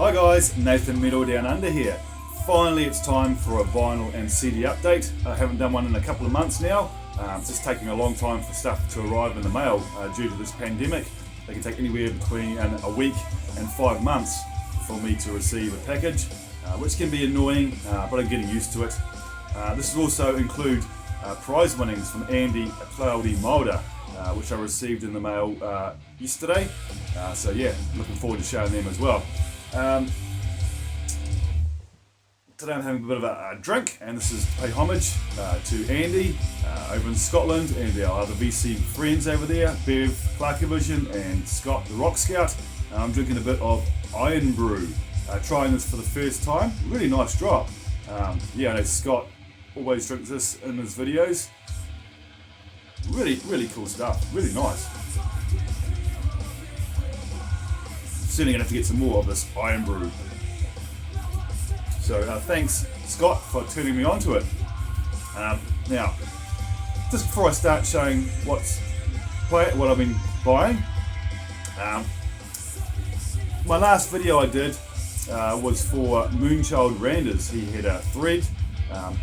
Hi guys, Nathan Metal Down Under here. Finally it's time for a vinyl and CD update. I haven't done one in a couple of months now. It's just taking a long time for stuff to arrive in the mail due to this pandemic. They can take anywhere between a week and 5 months for me to receive a package, which can be annoying, but I'm getting used to it. This will also include prize winnings from Andy Cloudy Mulder, which I received in the mail yesterday. So yeah, looking forward to showing them as well. Today I'm having a bit of a drink, and this is to pay homage to Andy over in Scotland and our other VC friends over there, Bev Clarkavision and Scott the Rock Scout. I'm drinking a bit of Iron Brew, trying this for the first time. Really nice drop. Yeah, I know Scott always drinks this in his videos. Really cool stuff, really nice. Certainly gonna have to get some more of this Iron Brew. So thanks Scott for turning me on to it. Now, just before I start showing what I've been buying, my last video I did was for Moonchild Randers. He had a thread,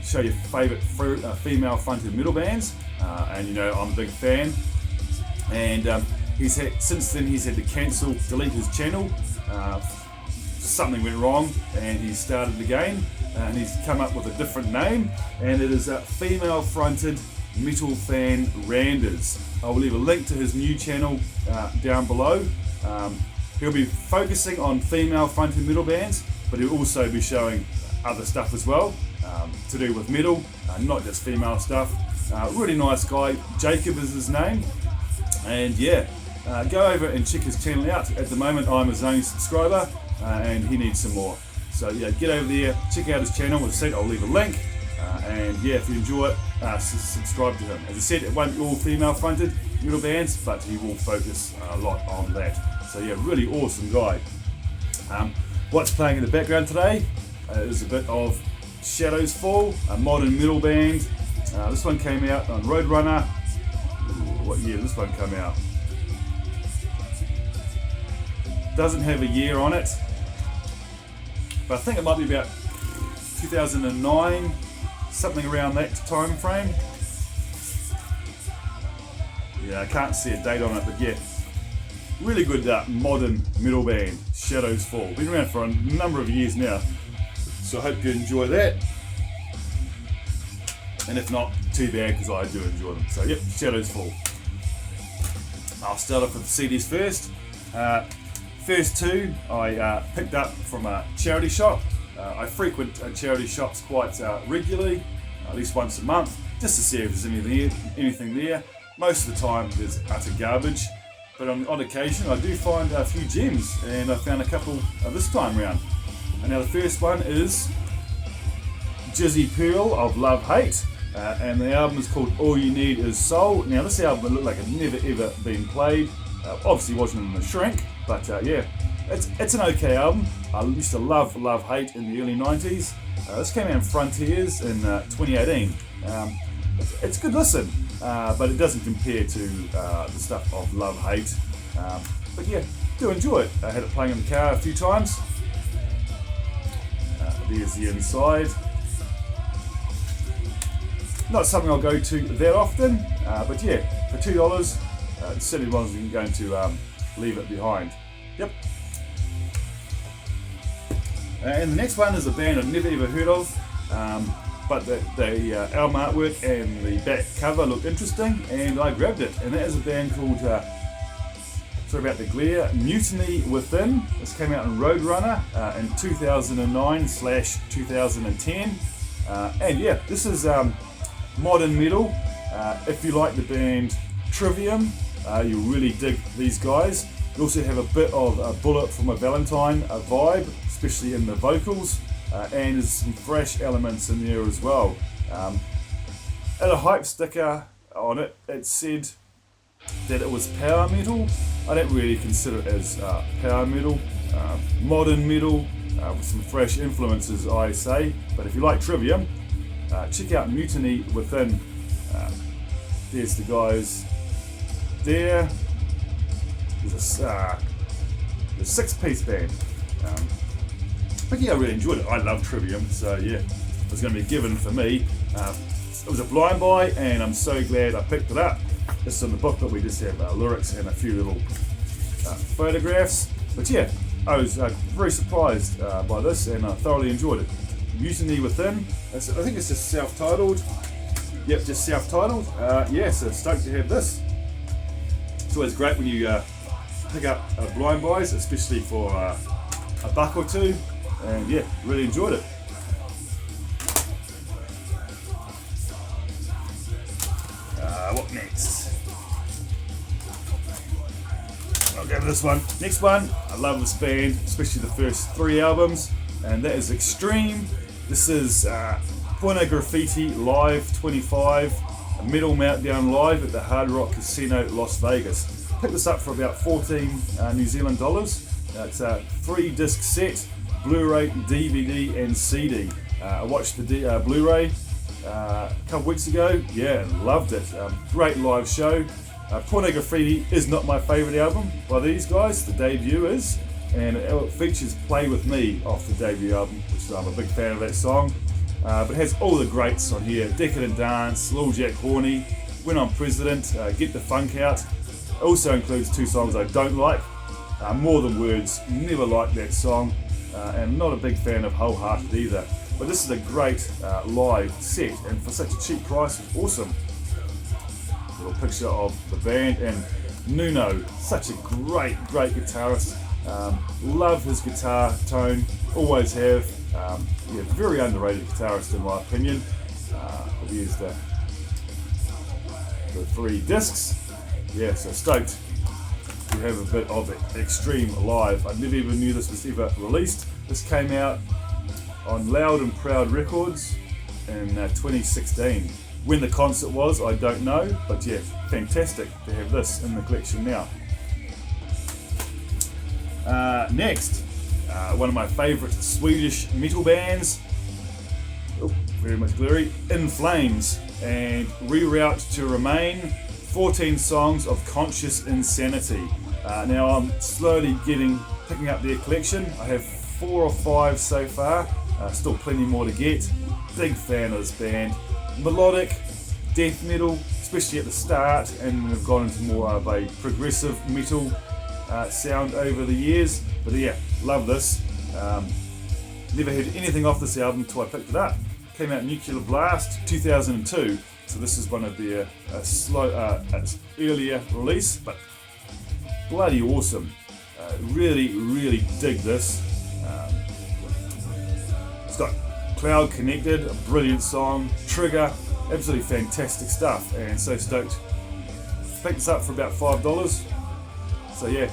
show your favourite female fronted metal bands, and you know I'm a big fan. And since then he's had to delete his channel. Something went wrong and he started again, and he's come up with a different name, and it is Female Fronted Metal Fan Randers. I will leave a link to his new channel down below. He'll be focusing on female fronted metal bands, but he'll also be showing other stuff as well to do with metal, not just female stuff. Really nice guy. Jacob is his name, and yeah, go over and check his channel out. At the moment I'm his only subscriber, and he needs some more. So yeah, get over there, check out his channel. As I said, I'll leave a link, and yeah, if you enjoy it, subscribe to him. As I said, it won't be all female fronted metal bands, but he will focus a lot on that. So yeah, really awesome guy. What's playing in the background today is a bit of Shadows Fall, a modern metal band. This one came out on Roadrunner. What year did this one come out? Doesn't have a year on it, but I think it might be about 2009, something around that time frame. Yeah, I can't see a date on it, but yeah, really good modern metal band, Shadows Fall. Been around for a number of years now, so I hope you enjoy that. And if not, too bad, because I do enjoy them. So yep, Shadows Fall. I'll start off with the CDs first. First two I picked up from a charity shop. I frequent charity shops quite regularly, at least once a month, just to see if there's anything there. Most of the time there's utter garbage, but on occasion I do find a few gems, and I found a couple this time round. And now the first one is Jizzy Pearl of Love Hate, and the album is called All You Need Is Soul. Now this album looked like it never ever been played. Obviously wasn't in the shrink, but yeah, it's an okay album. I used to love Hate in the early 90s. This came out in Frontiers in 2018. It's a good listen, but it doesn't compare to the stuff of Love Hate. But yeah, do enjoy it. I had it playing in the car a few times. There's the inside. Not something I'll go to that often, but yeah, for $2, certainly wasn't going to leave it behind. Yep. And the next one is a band I've never ever heard of, but the album artwork and the back cover look interesting, and I grabbed it. And that is a band called, sorry about the glare, Mutiny Within. This came out in Roadrunner in 2009/2010. And yeah, this is modern metal. If you like the band Trivium, you'll really dig these guys. You also have a bit of a Bullet from a Valentine vibe, especially in the vocals, and there's some fresh elements in there as well. At a hype sticker on it, it said that it was power metal. I don't really consider it as power metal. Modern metal with some fresh influences, I say. But if you like Trivium, check out Mutiny Within. There's the guys there. There's a 6-piece band. But yeah, I really enjoyed it. I love Trivium, so yeah, it was going to be given for me. It was a blind buy, and I'm so glad I picked it up. This is in the book that we just have lyrics and a few little photographs. But yeah, I was very surprised by this, and I thoroughly enjoyed it. Mutiny Within, I think it's just self-titled. Yep, just self-titled. Yeah, so stoked to have this. It's always great when you pick up blind buys, especially for a buck or two, and yeah, really enjoyed it. What next? I'll go to this one. Next one, I love this band, especially the first 3 albums, and that is Extreme. This is Pornograffitti Live 25, a Metal Meltdown Live at the Hard Rock Casino, Las Vegas. Picked this up for about 14 New Zealand dollars. It's a 3-disc set, Blu-ray, DVD and CD. I watched the Blu-ray a couple weeks ago. Yeah, loved it. Great live show. Pornograffitti is not my favourite album by these guys. The debut is, and it features Play With Me off the debut album, which I'm a big fan of that song. But it has all the greats on here: Decadent Dance, Lil Jack Horny, When I'm President, Get the Funk Out. It also includes 2 songs I don't like. More Than Words, never liked that song, and not a big fan of Wholehearted either. But this is a great live set, and for such a cheap price, it's awesome. Little picture of the band, and Nuno, such a great guitarist. Love his guitar tone, always have. Yeah, very underrated guitarist in my opinion. Here's the 3 discs. Yeah, so stoked to have a bit of Extreme live. I never even knew this was ever released. This came out on Loud and Proud Records in 2016. When the concert was, I don't know, but yeah, fantastic to have this in the collection now. Next, one of my favourite Swedish metal bands, very much blurry, In Flames, and Reroute to Remain, 14 songs of conscious insanity. Now I'm slowly picking up their collection. I have 4 or 5 so far, still plenty more to get. Big fan of this band. Melodic, death metal, especially at the start, and we've gone into more of a progressive metal sound over the years. But yeah, love this. Never heard anything off this album until I picked it up. Came out Nuclear Blast 2002, so this is one of their earlier release, but bloody awesome. Really dig this. It's got Cloud Connected, a brilliant song, Trigger, absolutely fantastic stuff, and so stoked. Picked this up for about $5. So yeah,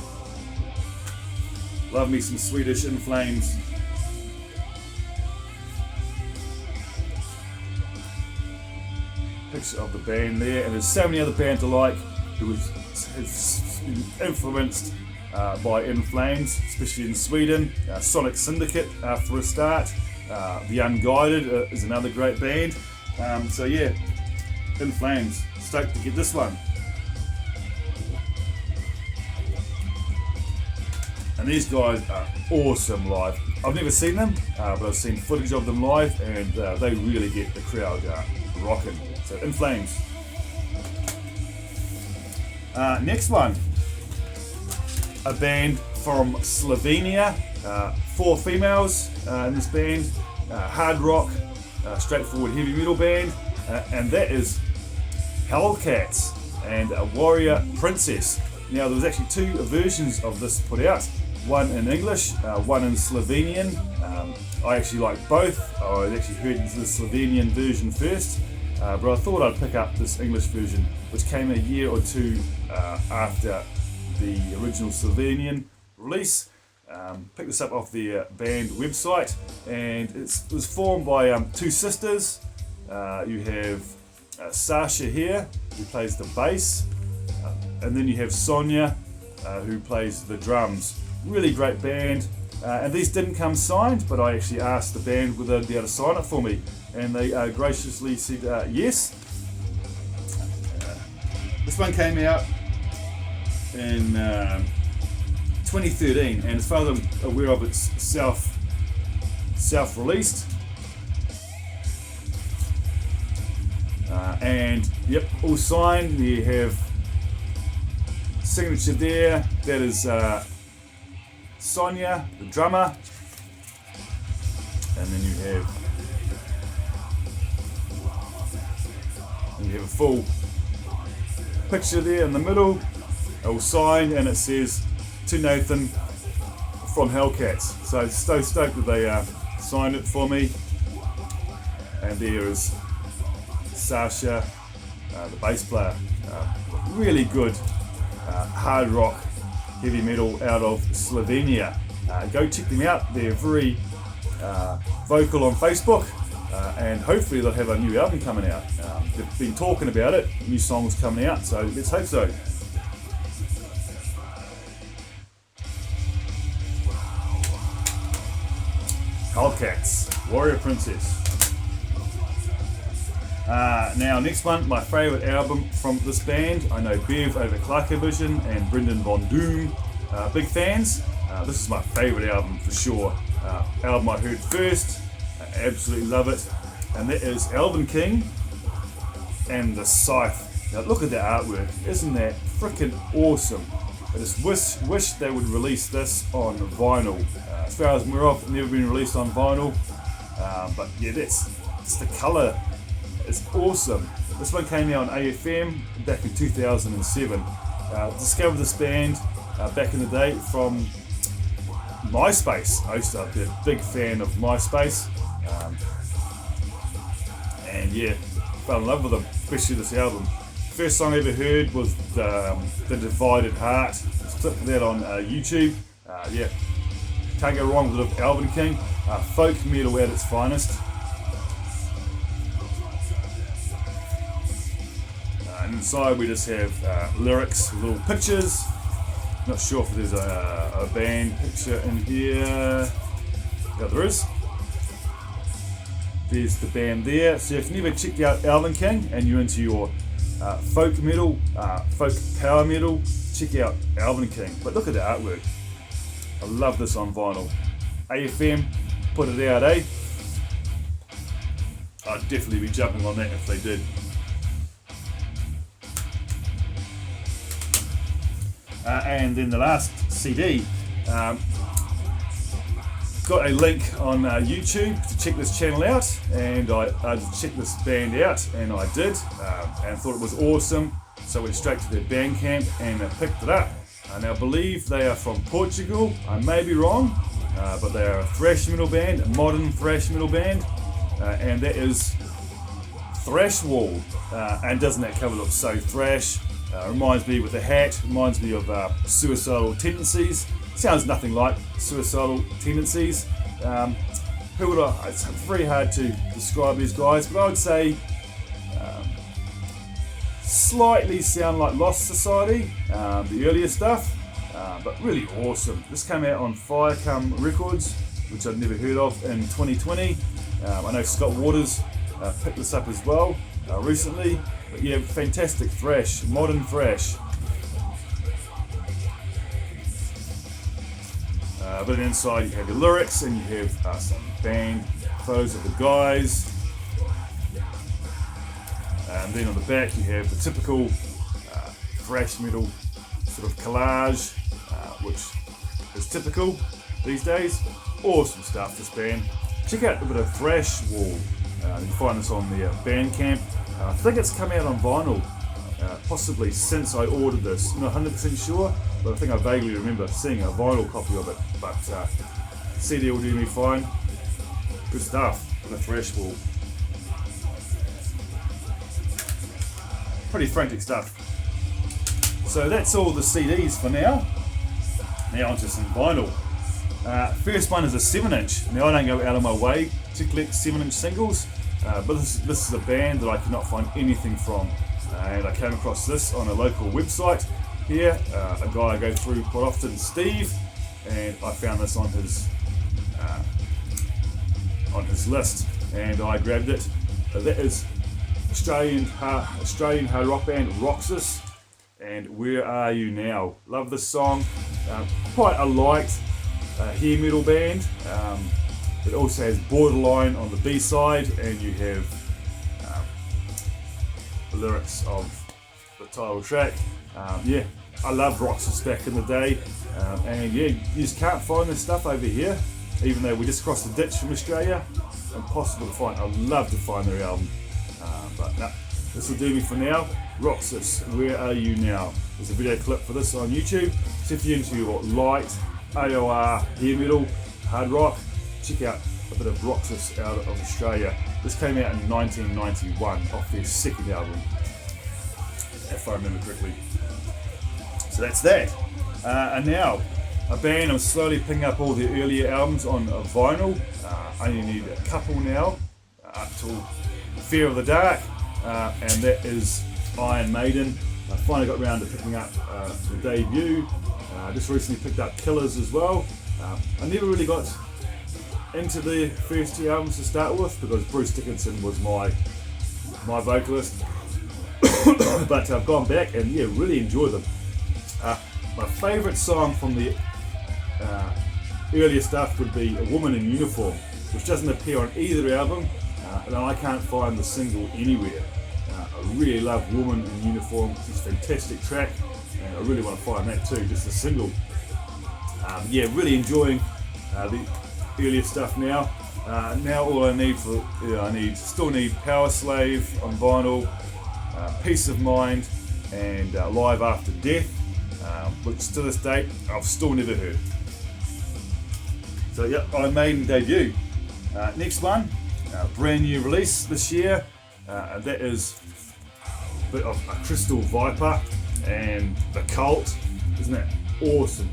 love me some Swedish In Flames. Picture of the band there, and there's so many other bands I like who has been influenced by In Flames, especially in Sweden. Sonic Syndicate for a start. The Unguided is another great band. So yeah, In Flames, stoked to get this one. And these guys are awesome live. I've never seen them, but I've seen footage of them live, and they really get the crowd rocking. So In Flames. Next one, a band from Slovenia. 4 females in this band. Hard rock, straightforward heavy metal band, and that is Hellcats and Warrior Princess. Now there was actually 2 versions of this put out. One in English, one in Slovenian. I actually like both. I actually heard the Slovenian version first, but I thought I'd pick up this English version, which came a year or 2 after the original Slovenian release. Picked this up off the band website, and it was formed by 2 sisters. You have Sasha here, who plays the bass, and then you have Sonia, who plays the drums. Really great band, and these didn't come signed, but I actually asked the band whether they'd be able to sign it for me, and they graciously said yes. This one came out in 2013, and as far as I'm aware of, it's self-released. And yep, all signed. You have signature there. That is Sonia, the drummer. And then you have a full picture there in the middle, all signed, and it says to Nathan from Hellcats. So stoked that they signed it for me. And there is Sasha, the bass player, really good hard rock, heavy metal out of Slovenia. Go check them out. They're very vocal on Facebook, and hopefully they'll have a new album coming out. They've been talking about it, new songs coming out, so let's hope so. Hellcats, Warrior Princess. Now, next one, my favourite album from this band. I know Bev over Clarko Vision and Brendan Von Doom, big fans. This is my favourite album for sure. Album I heard first, I absolutely love it. And that is Elven King and the Scythe. Now look at the artwork, isn't that freaking awesome? I just wish they would release this on vinyl. As far as we're off, never been released on vinyl. But yeah, it's the colour. It's awesome. This one came out on AFM back in 2007. Discovered this band back in the day from MySpace. I used to be a big fan of MySpace. And yeah, fell in love with them, especially this album. First song I ever heard was The Divided Heart. Just click that on YouTube. Yeah, can't go wrong with Elven King. Folk metal at its finest. And inside we just have lyrics, little pictures. Not sure if there's a band picture in here. Yeah, there is. There's the band there. So if you've never checked out Elven King and you're into your folk metal, folk power metal, check out Elven King. But look at the artwork. I love this on vinyl. AFM, put it out, eh? I'd definitely be jumping on that if they did. And then the last CD, got a link on YouTube to check this channel out, and I checked this band out, and I did, and thought it was awesome. So I went straight to their Bandcamp and picked it up. And I believe they are from Portugal. I may be wrong, but they are a thrash metal band, a modern thrash metal band, and that is Thrashwall. And doesn't that cover look so thrash? Reminds me with the hat, reminds me of Suicidal Tendencies. Sounds nothing like Suicidal Tendencies. It's very hard to describe these guys, but I would say slightly sound like Lost Society, the earlier stuff, but really awesome. This came out on Firecome Records, which I'd never heard of in 2020. I know Scott Waters picked this up as well recently. But yeah, fantastic thrash, modern thrash. But inside you have your lyrics and you have some band photos of the guys. And then on the back you have the typical thrash metal sort of collage, which is typical these days. Awesome stuff, this band. Check out a bit of Thrashwall. You can find this on the Bandcamp. I think it's come out on vinyl, possibly since I ordered this. I'm not 100% sure, but I think I vaguely remember seeing a vinyl copy of it. But CD will do me fine. Good stuff on the Thrashwall. Pretty frantic stuff. So that's all the CDs for now. Now onto some vinyl. First one is a 7-inch. Now I don't go out of my way to collect 7-inch singles. But this is a band that I could not find anything from, and I came across this on a local website here. A guy I go through quite often, Steve, and I found this on his list, and I grabbed it. That is Australian hard rock band Roxas, and Where Are You Now? Love this song. Quite a light hair metal band. It also has Borderline on the B side, and you have the lyrics of the title track. Yeah, I loved Roxas back in the day, and yeah, you just can't find this stuff over here, even though we just crossed the ditch from Australia. Impossible to find. I'd love to find their album, but no, this will do me for now. Roxas, Where Are You Now? There's a video clip for this on YouTube. So if you're into light, AOR, hair metal, hard rock, check out a bit of Roxas out of Australia. This came out in 1991 off their second album, if I remember correctly. So that's that. And now, a band I'm slowly picking up all their earlier albums on vinyl. I only need a couple now, up till Fear of the Dark, and that is Iron Maiden. I finally got around to picking up the debut. Just recently picked up Killers as well. I never really got into the first two albums to start with because Bruce Dickinson was my vocalist. But I've gone back and yeah, really enjoyed them. My favourite song from the earlier stuff would be A Woman in Uniform, which doesn't appear on either album, and I can't find the single anywhere. I really love Woman in Uniform. It's a fantastic track, and I really want to find that too, just a single. Yeah, really enjoying the earlier stuff now. Now all I need still need Power Slave on vinyl, Peace of Mind, and Live After Death, which to this date I've still never heard. So yeah, Iron Maiden debut. Next one, brand new release this year, and that is a bit of a Crystal Viper and The Cult. Isn't that awesome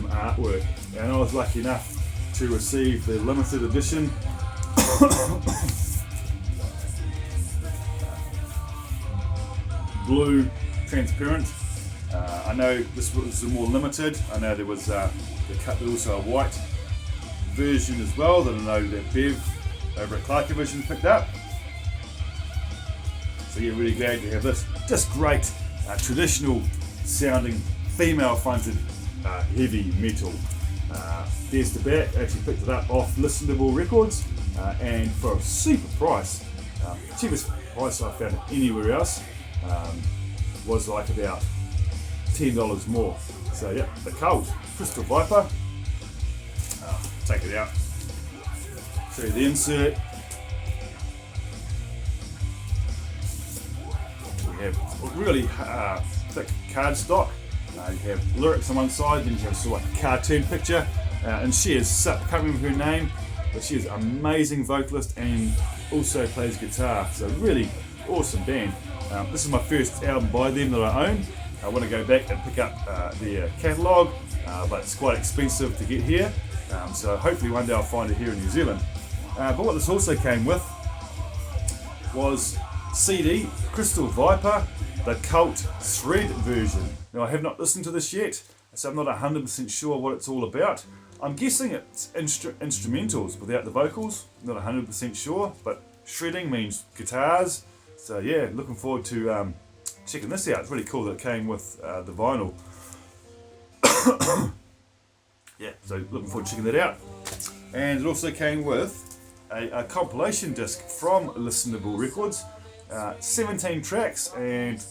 artwork? And I was lucky enough to receive the limited edition blue transparent. I know this was more limited. I know there was also a white version as well that I know that Bev over at Clark Division picked up. So yeah, really glad to have this. Just great traditional sounding female fronted heavy metal. There's the back. I actually picked it up off Listenable Records, and for a super price. Cheapest price I found anywhere else was like about $10 more. So yeah, The Cult, Crystal Viper. Take it out. Show you the insert. We have really thick cardstock. You have lyrics on one side, then you have sort of like a cartoon picture. And she is, I can't remember her name, but she is an amazing vocalist and also plays guitar. So really awesome band. This is my first album by them that I own. I want to go back and pick up their catalogue, but it's quite expensive to get here. So hopefully one day I'll find it here in New Zealand. But what this also came with was CD, Crystal Viper, The Cult Thread version. Now I have not listened to this yet, so I'm not 100% sure what it's all about. I'm guessing it's instrumentals without the vocals, not 100% sure, but shredding means guitars. So yeah, looking forward to checking this out. It's really cool that it came with the vinyl. Yeah, so looking forward to checking that out. And it also came with a compilation disc from Listenable Records, 17 tracks, and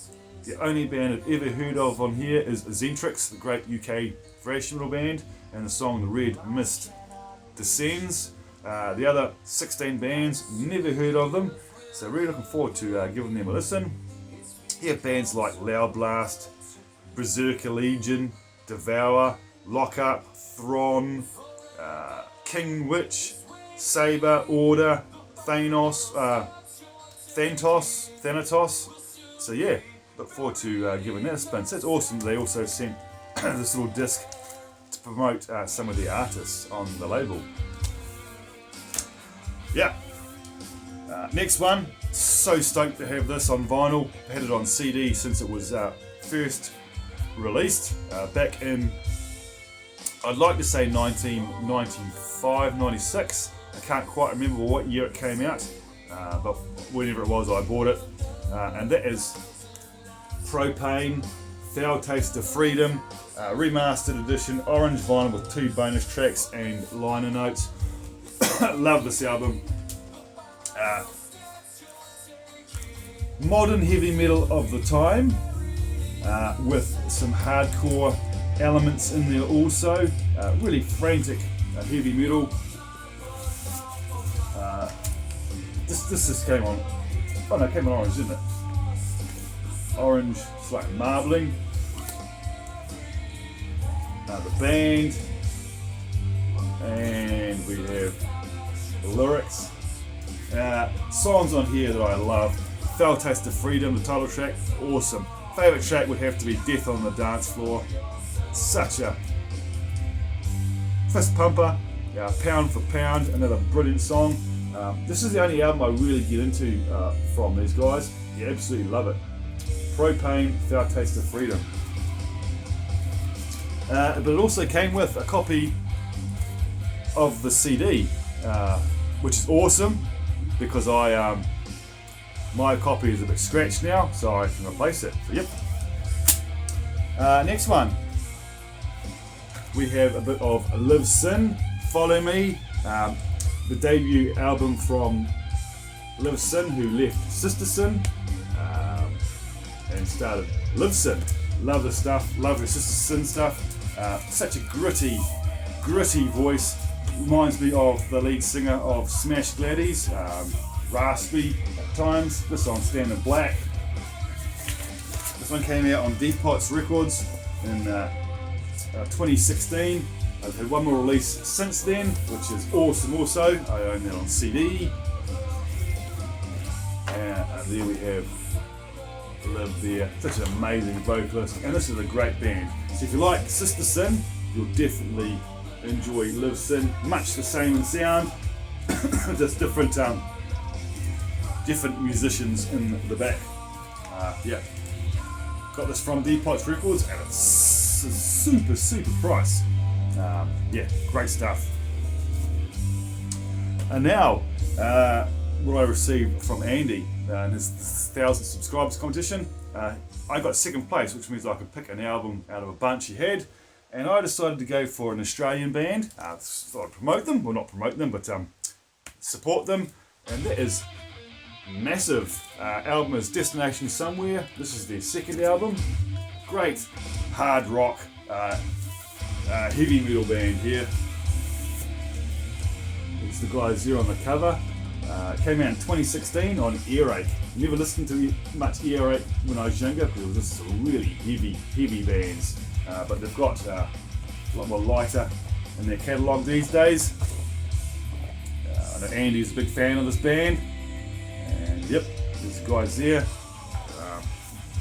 the only band I've ever heard of on here is Zentrix, the great UK thrash metal band, and the song The Red Mist Descends. The other 16 bands, never heard of them, so really looking forward to giving them a listen. Here bands like Loud Blast, Berserker Legion, Devour, Lock Up, Thron, King Witch, Saber, Order, Thanatos. So yeah, look forward to giving that a spin. So it's awesome. They also sent this little disc to promote some of the artists on the label. Yeah. Next one. So stoked to have this on vinyl. Had it on CD since it was first released back in, I'd like to say 1995, 96. I can't quite remember what year it came out, but whenever it was I bought it. And that is Propane, Foul Taste of Freedom, remastered edition, orange vinyl with 2 bonus tracks and liner notes. Love this album. Modern heavy metal of the time, with some hardcore elements in there also. Really frantic heavy metal. This just came on. Oh no, it came on orange, didn't it? Orange, it's like marbling. The band, and we have the lyrics. Songs on here that I love. Foul Taste of Freedom, the title track, awesome. Favourite track would have to be Death on the Dance Floor. Such a fist pumper. Pound for Pound, another brilliant song. This is the only album I really get into from these guys. You absolutely love it. Propane, Foul Taste of Freedom. But it also came with a copy of the CD, which is awesome because my copy is a bit scratched now, so I can replace it. So, yep. Next one, we have a bit of Live Sin, Follow Me, the debut album from Live Sin, who left Sister Sin and started Live Sin. Love the stuff, love the Sister Sin stuff. Such a gritty voice. Reminds me of the lead singer of Smash Gladys, raspy at times. This on Standard Black. This one came out on Depots Records in 2016. I've had one more release since then, which is awesome also. I own that on CD. And there we have Live there. Such an amazing vocalist, and this is a great band. So if you like Sister Sin, you'll definitely enjoy Live Sin. Much the same in sound, just different musicians in the back. Yeah, got this from Depots Records, and it's a super price. Yeah, great stuff. And now, what I received from Andy in his 1,000 subscribers competition, I got second place, which means I could pick an album out of a bunch he had, and I decided to go for an Australian band. Thought I'd promote them, well not promote them, but support them, and that is massive. Album is Destination Somewhere. This is their second album. Great hard rock, heavy metal band here. It's the guys there on the cover. Came out in 2016 on Earache. Never listened to much Earache when I was younger because this is really heavy bands. But they've got a lot more lighter in their catalogue these days. I know Andy's a big fan of this band. And yep, there's the guys there.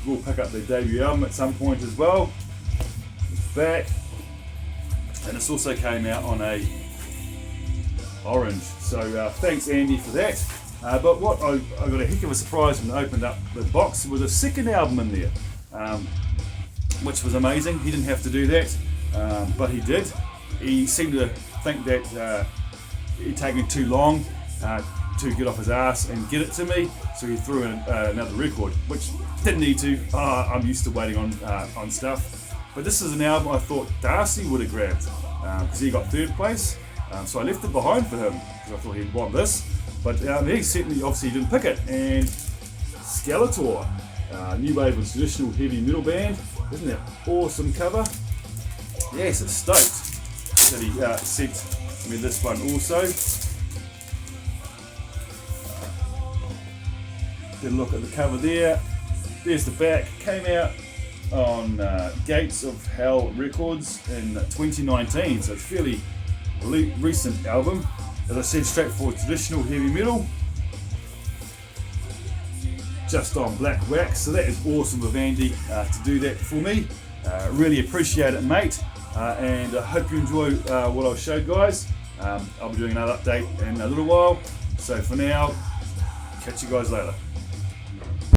We'll pick up their debut album at some point as well. It's back. And this also came out on a orange. So thanks Andy for that. But what I got a heck of a surprise when I opened up the box with a second album in there, which was amazing. He didn't have to do that, but he did. He seemed to think that it'd taken too long to get off his ass and get it to me, so he threw in another record, which didn't need to. I'm used to waiting on stuff. But this is an album I thought Darcy would have grabbed because he got third place. So I left it behind for him because I thought he'd want this, but he certainly obviously didn't pick it. And Skeletor, new wave of traditional heavy metal band, isn't that awesome cover? Yes, it's stoked that he sent me this one also. Get a look at the cover there. There's the back. Came out on Gates of Hell Records in 2019, so it's fairly recent album. As I said, straightforward traditional heavy metal, just on black wax. So that is awesome of Andy to do that for me. Really appreciate it, mate. And I hope you enjoy what I've showed, guys. I'll be doing another update in a little while. So for now, catch you guys later.